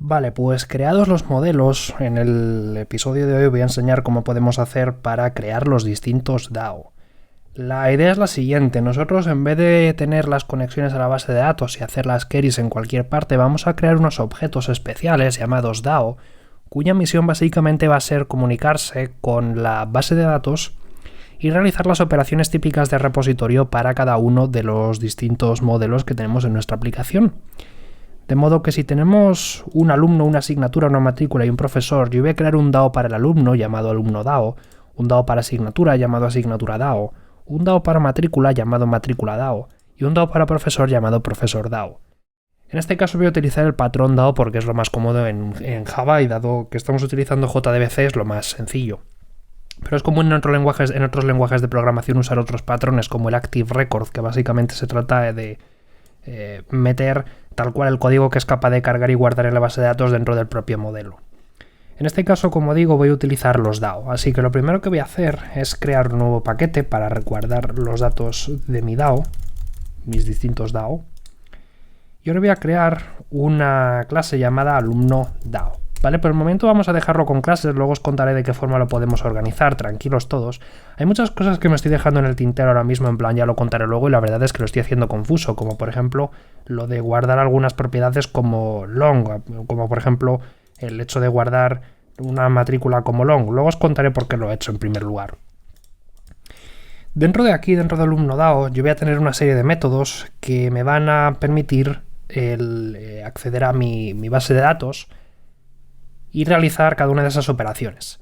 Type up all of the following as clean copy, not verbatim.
Vale, pues creados los modelos, en el episodio de hoy voy a enseñar cómo podemos hacer para crear los distintos DAO. La idea es la siguiente: nosotros, en vez de tener las conexiones a la base de datos y hacer las queries en cualquier parte, vamos a crear unos objetos especiales llamados DAO, cuya misión básicamente va a ser comunicarse con la base de datos y realizar las operaciones típicas de repositorio para cada uno de los distintos modelos que tenemos en nuestra aplicación. De modo que si tenemos un alumno, una asignatura, una matrícula y un profesor, yo voy a crear un DAO para el alumno llamado alumno DAO, un DAO para asignatura llamado asignatura DAO, un DAO para matrícula llamado matrícula DAO y un DAO para profesor llamado profesor DAO. En este caso voy a utilizar el patrón DAO porque es lo más cómodo en Java, y dado que estamos utilizando JDBC es lo más sencillo. Pero es común en otros lenguajes de programación usar otros patrones como el Active Record, que básicamente se trata de meter tal cual el código que es capaz de cargar y guardar en la base de datos dentro del propio modelo. En este caso, como digo, voy a utilizar los DAO, así que lo primero que voy a hacer es crear un nuevo paquete para guardar los datos de mi DAO, mis distintos DAO, y ahora voy a crear una clase llamada alumno DAO. ¿Vale? Por el momento vamos a dejarlo con clases, luego os contaré de qué forma lo podemos organizar, tranquilos todos. Hay muchas cosas que me estoy dejando en el tintero ahora mismo, en plan ya lo contaré luego, y la verdad es que lo estoy haciendo confuso, como por ejemplo lo de guardar algunas propiedades como long, como por ejemplo el hecho de guardar una matrícula como long. Luego os contaré por qué lo he hecho en primer lugar. Dentro de aquí, dentro del alumno DAO, yo voy a tener una serie de métodos que me van a permitir acceder a mi base de datos y realizar cada una de esas operaciones.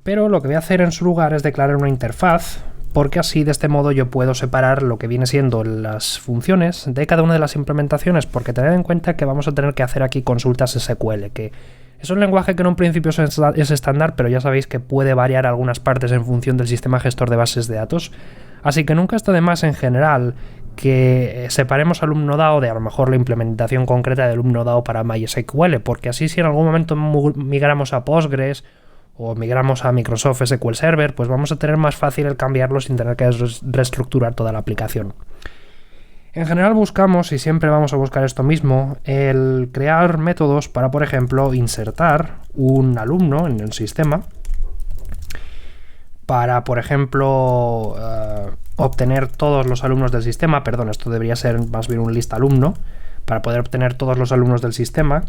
Pero lo que voy a hacer en su lugar es declarar una interfaz, porque así de este modo yo puedo separar lo que viene siendo las funciones de cada una de las implementaciones, porque tened en cuenta que vamos a tener que hacer aquí consultas SQL, que es un lenguaje que en un principio es estándar, pero ya sabéis que puede variar algunas partes en función del sistema gestor de bases de datos, así que nunca está de más en general que separemos alumno DAO de a lo mejor la implementación concreta de alumno DAO para MySQL, porque así si en algún momento migramos a Postgres o migramos a Microsoft SQL Server, pues vamos a tener más fácil el cambiarlo sin tener que reestructurar toda la aplicación. En general buscamos, y siempre vamos a buscar esto mismo, el crear métodos para, por ejemplo, insertar un alumno en el sistema, para, por ejemplo, obtener todos los alumnos del sistema, perdón, esto debería ser más bien un list alumno, para poder obtener todos los alumnos del sistema,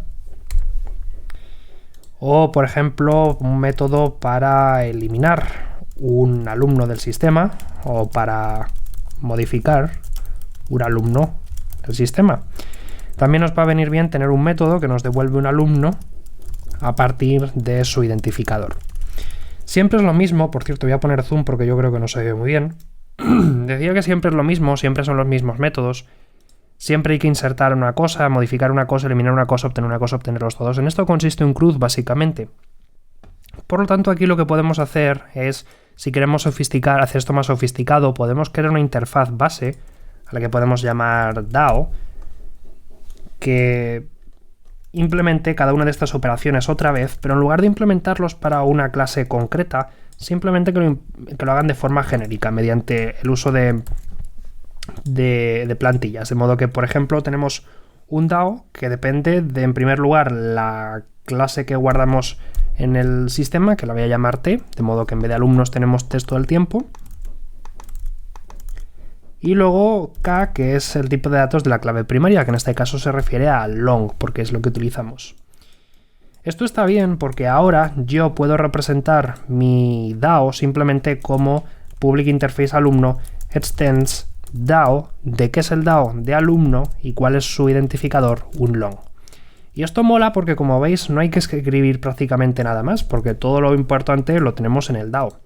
o por ejemplo un método para eliminar un alumno del sistema o para modificar un alumno del sistema. También nos va a venir bien tener un método que nos devuelve un alumno a partir de su identificador. Siempre es lo mismo, por cierto voy a poner zoom porque yo creo que no se ve muy bien. Decía que siempre es lo mismo, siempre son los mismos métodos. Siempre hay que insertar una cosa, modificar una cosa, eliminar una cosa, obtenerlos todos. En esto consiste un CRUD básicamente. Por lo tanto, aquí lo que podemos hacer es, si queremos hacer esto más sofisticado, podemos crear una interfaz base a la que podemos llamar DAO, que implemente cada una de estas operaciones otra vez, pero en lugar de implementarlos para una clase concreta, simplemente que lo hagan de forma genérica, mediante el uso de plantillas. De modo que, por ejemplo, tenemos un DAO que depende de, en primer lugar, la clase que guardamos en el sistema, que la voy a llamar T, de modo que en vez de alumnos tenemos T todo el tiempo. Y luego K, que es el tipo de datos de la clave primaria, que en este caso se refiere a long, porque es lo que utilizamos. Esto está bien porque ahora yo puedo representar mi DAO simplemente como public interface alumno extends DAO. ¿De qué es el DAO? De alumno. ¿Y cuál es su identificador? Un long. Y esto mola porque, como veis, no hay que escribir prácticamente nada más, porque todo lo importante lo tenemos en el DAO.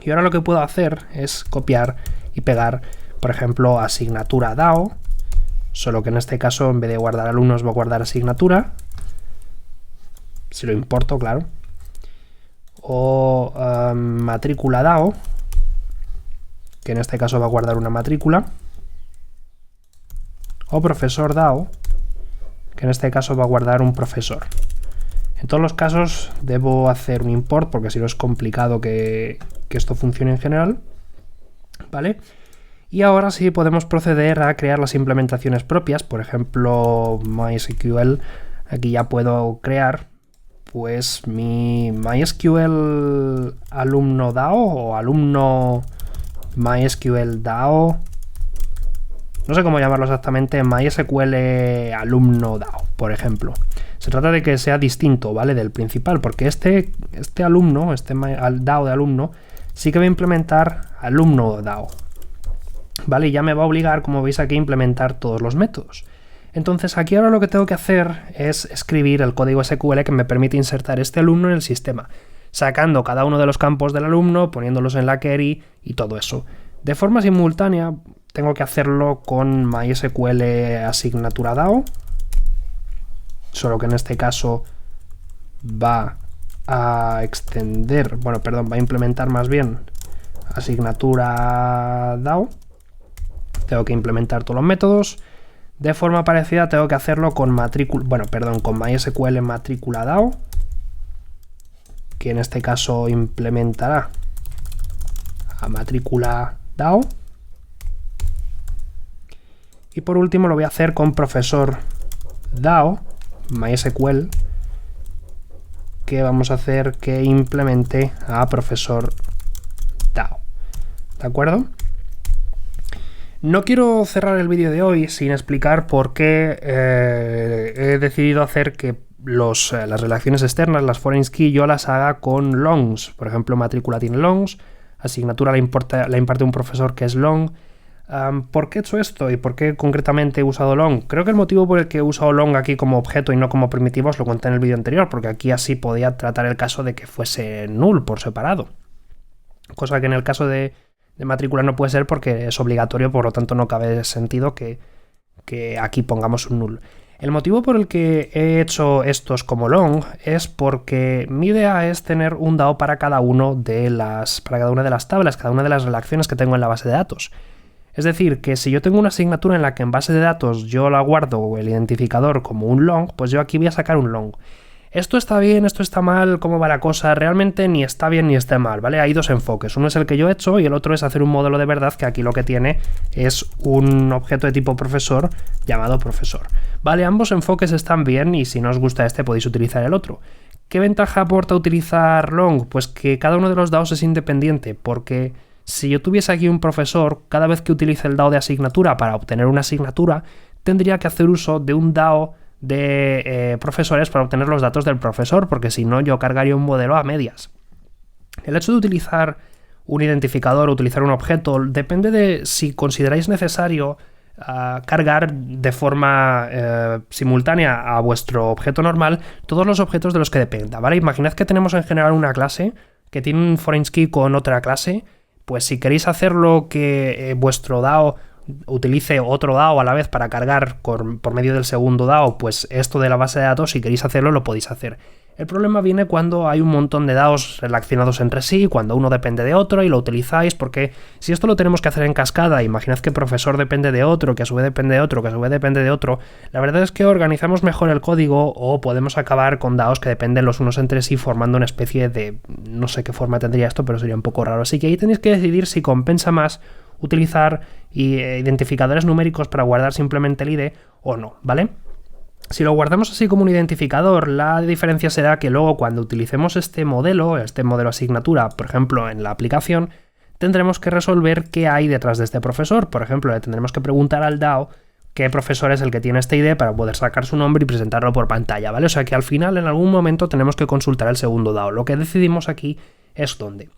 Y ahora lo que puedo hacer es copiar y pegar, por ejemplo, asignatura DAO, solo que en este caso, en vez de guardar alumnos, voy a guardar asignatura, si lo importo, claro. O matrícula DAO, que en este caso va a guardar una matrícula. O profesor DAO, que en este caso va a guardar un profesor. En todos los casos debo hacer un import, porque si no es complicado que esto funcione en general. ¿Vale? Y ahora sí podemos proceder a crear las implementaciones propias, por ejemplo, MySQL aquí ya puedo crear pues mi MySQL alumno DAO o alumno MySQL DAO. No sé cómo llamarlo exactamente, MySQL alumno DAO, por ejemplo. Se trata de que sea distinto, ¿vale? Del principal, porque este alumno, DAO de alumno, sí que va a implementar alumno DAO, ¿vale? Y ya me va a obligar, como veis aquí, a implementar todos los métodos. Entonces aquí ahora lo que tengo que hacer es escribir el código SQL que me permite insertar este alumno en el sistema, sacando cada uno de los campos del alumno, poniéndolos en la query y todo eso. De forma simultánea tengo que hacerlo con MySQL asignatura DAO, solo que en este caso va a extender, va a implementar más bien asignatura DAO. Tengo que implementar todos los métodos. De forma parecida tengo que hacerlo con con MySQL matrícula DAO, que en este caso implementará a matrícula DAO. Y por último lo voy a hacer con profesor DAO, MySQL, que vamos a hacer que implemente a profesor DAO. ¿De acuerdo? No quiero cerrar el vídeo de hoy sin explicar por qué he decidido hacer que las relaciones externas, las foreign key, yo las haga con longs. Por ejemplo, matrícula tiene longs, asignatura la imparte un profesor que es long. ¿Por qué he hecho esto y por qué concretamente he usado long? Creo que el motivo por el que he usado long aquí como objeto y no como primitivo os lo conté en el vídeo anterior, porque aquí así podía tratar el caso de que fuese null por separado. Cosa que en el caso de matrícula no puede ser porque es obligatorio, por lo tanto no cabe sentido que aquí pongamos un null. El motivo por el que he hecho estos como long es porque mi idea es tener un DAO para cada una de las tablas, cada una de las relaciones que tengo en la base de datos. Es decir, que si yo tengo una asignatura en la que en base de datos yo la guardo el identificador como un long, pues yo aquí voy a sacar un long. Esto está bien, esto está mal, ¿cómo va la cosa? Realmente ni está bien ni está mal, ¿vale? Hay dos enfoques. Uno es el que yo he hecho y el otro es hacer un modelo de verdad que aquí lo que tiene es un objeto de tipo profesor llamado profesor. Vale, ambos enfoques están bien y si no os gusta este podéis utilizar el otro. ¿Qué ventaja aporta utilizar long? Pues que cada uno de los DAOs es independiente, porque si yo tuviese aquí un profesor, cada vez que utilice el DAO de asignatura para obtener una asignatura, tendría que hacer uso de un DAO de profesores para obtener los datos del profesor, porque si no yo cargaría un modelo a medias. El hecho de utilizar un identificador o utilizar un objeto depende de si consideráis necesario cargar de forma simultánea a vuestro objeto normal todos los objetos de los que dependa, ¿vale? Imaginad que tenemos en general una clase que tiene un foreign key con otra clase, pues si queréis hacerlo que vuestro DAO utilice otro DAO a la vez para cargar por medio del segundo DAO, pues esto de la base de datos, si queréis hacerlo, lo podéis hacer. El problema viene cuando hay un montón de DAOs relacionados entre sí, cuando uno depende de otro y lo utilizáis, porque si esto lo tenemos que hacer en cascada, imaginad que profesor depende de otro, que a su vez depende de otro, que a su vez depende de otro, la verdad es que organizamos mejor el código o podemos acabar con DAOs que dependen los unos entre sí formando una especie de... no sé qué forma tendría esto, pero sería un poco raro. Así que ahí tenéis que decidir si compensa más utilizar identificadores numéricos para guardar simplemente el ID o no, ¿vale? Si lo guardamos así como un identificador, la diferencia será que luego cuando utilicemos este modelo asignatura, por ejemplo, en la aplicación, tendremos que resolver qué hay detrás de este profesor. Por ejemplo, le tendremos que preguntar al DAO qué profesor es el que tiene este ID para poder sacar su nombre y presentarlo por pantalla, ¿vale? O sea que al final, en algún momento, tenemos que consultar el segundo DAO. Lo que decidimos aquí es dónde.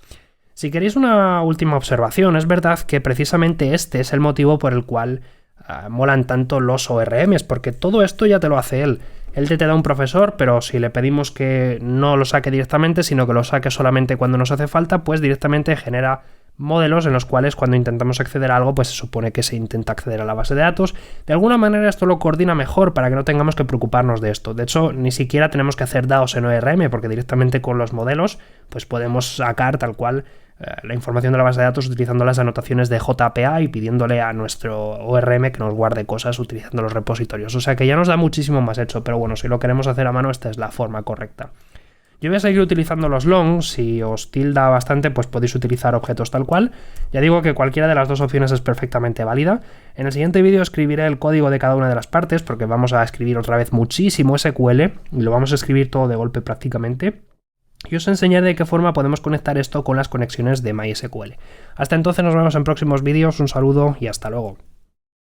Si queréis una última observación, es verdad que precisamente este es el motivo por el cual molan tanto los ORMs, porque todo esto ya te lo hace él. Él te da un profesor, pero si le pedimos que no lo saque directamente, sino que lo saque solamente cuando nos hace falta, pues directamente genera modelos en los cuales cuando intentamos acceder a algo, pues se supone que se intenta acceder a la base de datos. De alguna manera esto lo coordina mejor para que no tengamos que preocuparnos de esto. De hecho, ni siquiera tenemos que hacer DAOs en ORM, porque directamente con los modelos pues podemos sacar tal cual la información de la base de datos utilizando las anotaciones de JPA y pidiéndole a nuestro ORM que nos guarde cosas utilizando los repositorios. O sea que ya nos da muchísimo más hecho, pero bueno, si lo queremos hacer a mano, esta es la forma correcta. Yo voy a seguir utilizando los long. Si os tilda bastante, pues podéis utilizar objetos tal cual. Ya digo que cualquiera de las dos opciones es perfectamente válida. En el siguiente vídeo escribiré el código de cada una de las partes, porque vamos a escribir otra vez muchísimo SQL, y lo vamos a escribir todo de golpe prácticamente. Y os enseñaré de qué forma podemos conectar esto con las conexiones de MySQL. Hasta entonces nos vemos en próximos vídeos, un saludo y hasta luego.